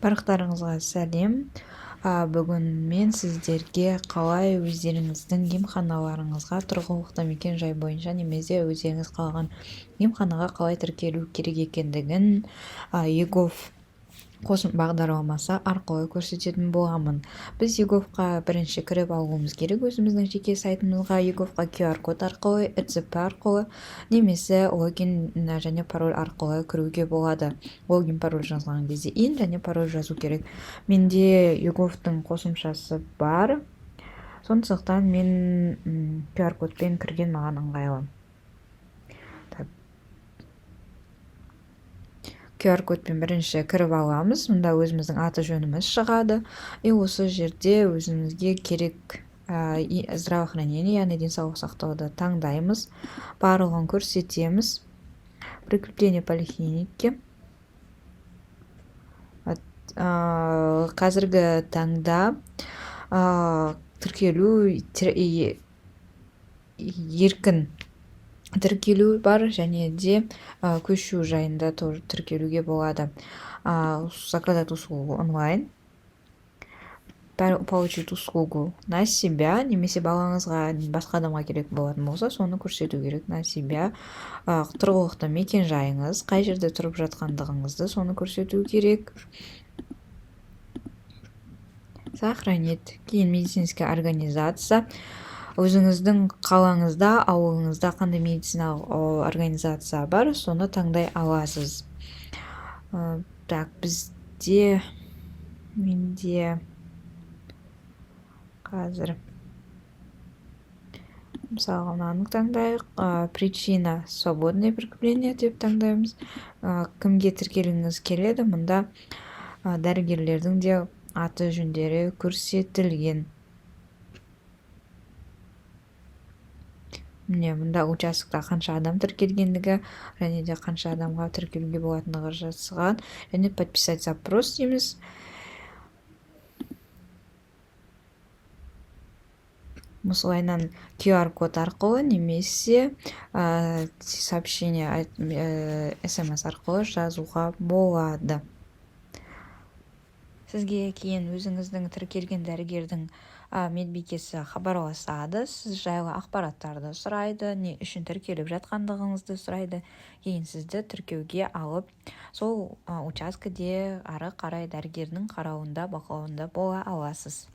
Барлықтарыңызға сәлем. Бүгін мен сіздерге қалай өздеріңіздің емханаларыңызға тұрғылықты мекен-жай бойынша немесе өздеріңіз қалаған емханаға қалай тіркелу керек екендігін егов бағдарламасы арқылы көрсететін боламын. Біз еговқа бірінші кіріп алуымыз керек өзіміздің жеке сайтымызға. Еговқа QR-код арқылы, РЦП арқылы немесе логин және пароль арқылы кіруге болады. Логин пароль жазған кезде және пароль жазу керек. Менде еговтың қосымшасы бар, сондықтан мен QR-кодпен кірген маған ыңғайлы. QR-кодпен бірінші кіріп аламыз. Мұнда өзіміздің аты жөніміз шығады. Осы жерде өзімізге керек здравоохранение, яғни денсаулық сақтауды таңдаймыз. Барлығын көрсетеміз. Прикрепление поликлиники. Қазіргі таңда тіркелу еркін тіркелу бар, және де көшу жайында тіркелуге болады. Заказать услугу онлайн. Получить услугу на себя, немесе балаңызға басқа адамға керек болатын болса, соны көрсету керек. На себя. Тұрғылықты мекен жайыңыз, қай жерде тұрып жатқандығыңызды соны көрсету керек. Сохранить. Кейін медицинская организация. Өзіңіздің қалаңызда, ауылыңызда қандай медициналық организация бар, соны таңдай аласыз. Менде қазір мысалы мынаны таңдайық. Причина свободное прикрепление деп таңдаймыз. Кімге тіркелгіңіз келеді? Мұнда дәрігерлердің де аты жөндері көрсетілген. Мұнда участокта қанша адам тіркелгендігі, және де қанша адамға тіркелуге болатындығы жазылған. Және подписать запрос дейміз. Осылайынан QR-код арқылы немесе сообщение SMS арқылы жазуға болады. Сізге кейін өзіңіздің тіркелген дәрігердің медбикесі хабарласады, сіз жайлы ақпараттарды сұрайды, не үшін тіркеліп жатқандығыңызды сұрайды. Кейін сізді тіркеуге алып, сол учаскеде ары қарай дәрігердің қарауында, бақылауында бола аласыз.